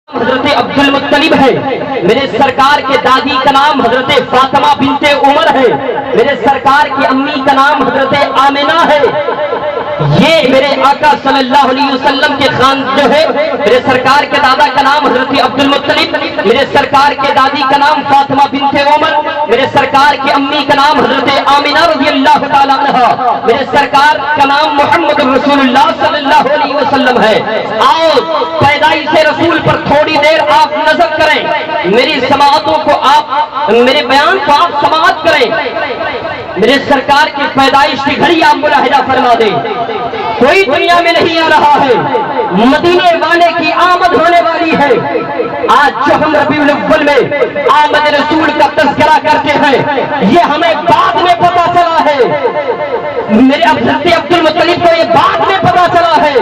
حضرت عبد المطلب ہے، میرے سرکار کے دادی کا نام حضرت فاطمہ بنت عمر ہے، میرے سرکار کی امی کا نام حضرت آمنہ ہے۔ یہ میرے آقا صلی اللہ علیہ وسلم کے خان جو ہے، میرے سرکار کے دادا کا نام حضرت عبد المطلب، میرے سرکار کے دادی کا نام فاطمہ بنت عمر، میرے سرکار کی امی کا نام حضرت آمنہ رضی اللہ تعالیٰ عنہا، میرے سرکار کا نام محمد رسول اللہ صلی اللہ علیہ وسلم ہے۔ آؤ پیدائش رسول پر تھوڑی دیر آپ نظر کریں، میری سماعتوں کو آپ، میرے بیان کو آپ سماعت کریں۔ میرے سرکار کی پیدائش کی گھڑی آپ ملاحظہ فرما دیں۔ کوئی دنیا میں نہیں آ رہا ہے، مدینے والے کی آمد ہونے والی ہے۔ آج جو ہم ربیع الاول میں آمد رسول کا تذکرہ کرتے ہیں، یہ ہمیں بعد میں پتا چلا ہے۔ میرے حضرت عبد المطلب کو یہ بعد میں پتا چلا ہے،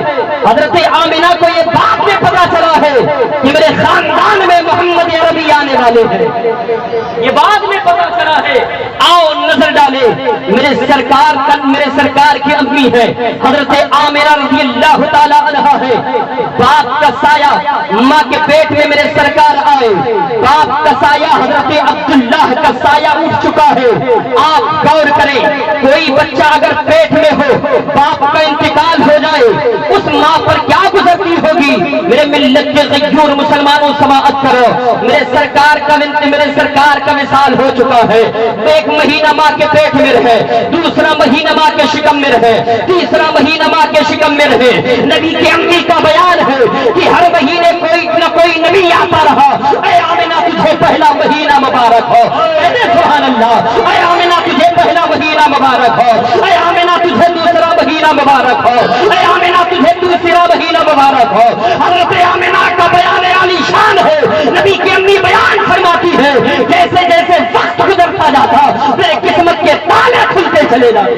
حضرت آمنہ کو یہ بعد میں پتا چلا ہے کہ میرے خاندان میں محمد عربی آنے والے ہیں، یہ بعد میں پتا چلا ہے۔ آؤ نظر ڈالیں، میرے سرکار کی امی ہے حضرت آمنہ رضی اللہ تعالیٰ عنہا ہے۔ باپ کا سایہ ماں کے پیٹ میں میرے سرکار آئے، باپ کا سایہ حضرت عبداللہ کا سایہ اٹھ چکا ہے۔ آپ غور کریں، کوئی بچہ اگر پیٹ میں ہو، باپ کا انتقال ہو جائے، اس ماں پر کیا گزرتی ہوگی؟ میرے ملت کے غیور مسلمانوں سماعت کرو، میرے سرکار کا وصال ہو چکا ہے۔ ایک مہینہ ماں کے پیٹ میں رہے، دوسرا مہینہ ماں کے شکم میں رہے، تیسرا مہینہ ماں کے شکم میں رہے۔ نبی کی امی کا بیان ہے کہ ہر مہینے کوئی نہ کوئی نبی آتا رہا۔ اے آمنہ تجھے پہلا مہینہ مبارک ہو، سبحان اللہ۔ اے آمنہ تجھے پہلا مہینہ مبارک ہو، اے آمنہ تجھے دوسرا مہینہ مبارک ہو، اے آمنہ تجھے تیسرا مہینہ مبارک ہو۔ حضرت آمنہ کا بیان عالی شان ہے۔ نبی کی امی بیان فرماتی ہے، جیسے جیسے وقت گزرتا جاتا میرے قسمت کے تالے کھلتے چلے جاتے۔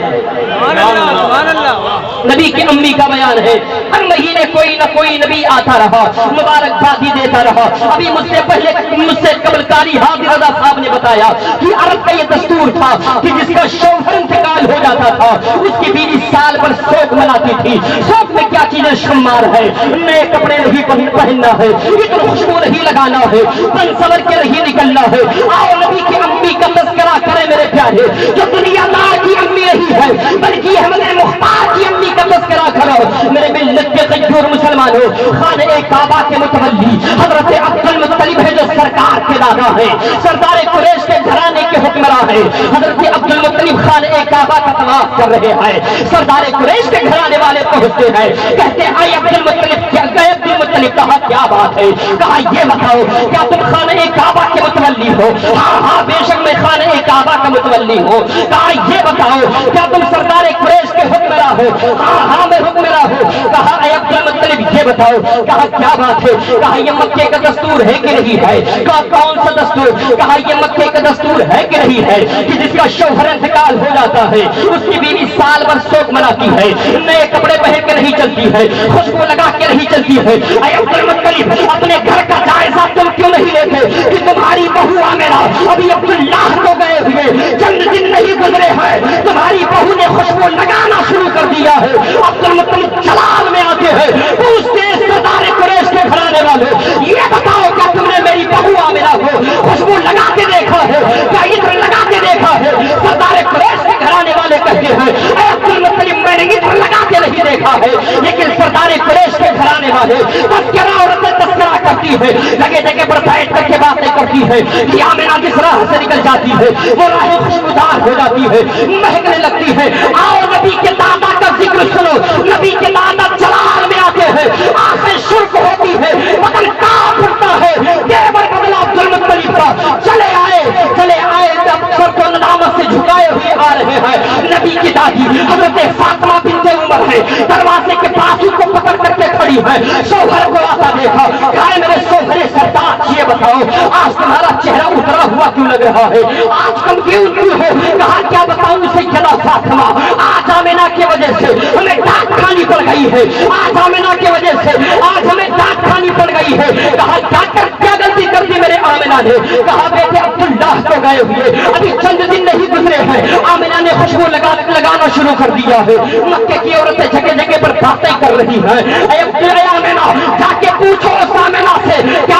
نبی کی امی کا بیان ہے، ہر مہینے کوئی نہ کوئی نبی آتا رہا، مبارکبادی دیتا رہا۔ ابھی مجھ سے قبل قاری حاضر رضا صاحب نے بتایا کہ عرب کا یہ دستور تھا کہ جس کا شوہر انتقال ہو جاتا تھا، اس کی بیوی سال بھر سوگ مناتی تھی۔ سوگ میں کیا چیزیں شمار ہے، نئے کپڑے نہیں پہننا ہے، اتنا خوشبو نہیں لگانا ہے، بن سور کے نہیں نکلنا ہے۔ آؤ نبی کی امی کا تذکرہ کریں میرے پیارے، جو دنیا دار کی امی نہیں ہے بلکہ احمد مختار کی امی کا تذکرہ کرو۔ میرے ملت کے غیور مسلمانوں، خانہ کعبہ کے متولی حضرت عبد المطلب ہے جو سرکار کے دادا ہے، سردار قریش کے گھرانے کے حکمراں ہیں۔ حضرت عبد المطلب خانہ کعبہ کا طواف کر رہے ہیں، سردار قریش کے گھرانے والے پہنچتے ہیں، کہتے ہیں اے عبد المطلب کیا گئے؟ عبد المطلب کہا کیا بات ہے؟ کہا یہ بتاؤ کیا تم خانہ کعبہ کے متولی ہو؟ ہاں بے شک میں خانہ کعبہ کا متولی ہوں۔ کہا یہ بتاؤ کیا تم سردار قریش کے حکمراں ہو؟ ہاں میں حکمراں ہوں۔ کہا اے عبد المطلب یہ بتاؤ، کہا کیا بات ہے؟ کہا یہ مکے کا دستور ہے کہ نہیں ہے؟ کہا کون سا دستور؟ کہا یہ مکے کا دستور ہے کہ نہیں ہے کہ جس کا شوہر انتقال ہو جاتا ہے اس کی بیوی سال بھر سوگ مناتی ہے، نئے کپڑے پہن کے نہیں چلتی ہے، خوشبو لگا کے نہیں چلتی ہے۔ اے عبد المطلب اپنے گھر کا جائزہ تم کیوں نہیں لیتے کہ تمہاری بہو آمنہ ابھی عبداللہ کو گئے ہوئے چند دن نہیں گزرے ہیں، تمہاری بہو نے خوشبو لگانا شروع کر دیا ہے۔ عبد المطلب جلال میں آتے ہیں، پوچھتے ہیں سردار قریش کے گھرانے والے یہ بتاؤ کیا تم نے میری بہو آمنہ کو خوشبو لگاتے دیکھا ہے، کیا عطر لگاتے دیکھا ہے؟ سردار قریش کے گھرانے والے کہتے ہیں اے عبد المطلب میں نے عطر لگاتے نہیں دیکھا ہے، لیکن سردار قریش کے گھرانے والے تذکرہ اور تذکرہ کرتی ہے، جگہ جگہ پر بیٹھ کر کے باتیں کرتی ہے کہ آمنہ جس راہ سے نکل جاتی ہے وہ راہ خوشبودار ہو جاتی ہے، مہکنے لگتی ہے۔ آؤ نبی کے دادا کا ذکر سنو، نبی کے دادا جلال میں آتے ہیں، آنکھیں شرک ہوتی ہے، بدن کانپ اٹھتا ہے، دیور بدلا عبد المطلب کا چلے آئے جب سر کو ندامت سے جھکائے ہوئے آ رہے ہیں۔ نبی کی دادی حضرت فاطمہ بنت عمر ہے، دروازے کے پاس اس کو پکڑ کر کے کھڑی ہے، شوہر کو آتا دیکھا، کہا میرے شوہر سردار یہ بتاؤ آج تمہارا چہرہ اترا ہوا کیوں لگ رہا ہے، آج کم کیوں ہو؟ کہا کیا بتاؤں اسے چلا فاطمہ، آج آمنہ کی وجہ سے ہمیں ڈانٹ کھانی پڑ گئی ہے، آج آمنہ کی وجہ سے آج ہمیں ڈانٹ کھانی پڑ گئی ہے۔ کہا کیا غلطی کر دی میرے آمنہ نے؟ کہا بیٹے عبداللہ کو گئے ہوئے ابھی چند دن نہیں گزرے ہیں، آمنہ نے خوشبو لگانا شروع کر دیا ہے، مکے کی عورتیں جگہ جگہ پر باتیں کر رہی ہیں۔ اے آمنہ جا کے پوچھو اس آمنہ سے کیا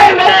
اے میرے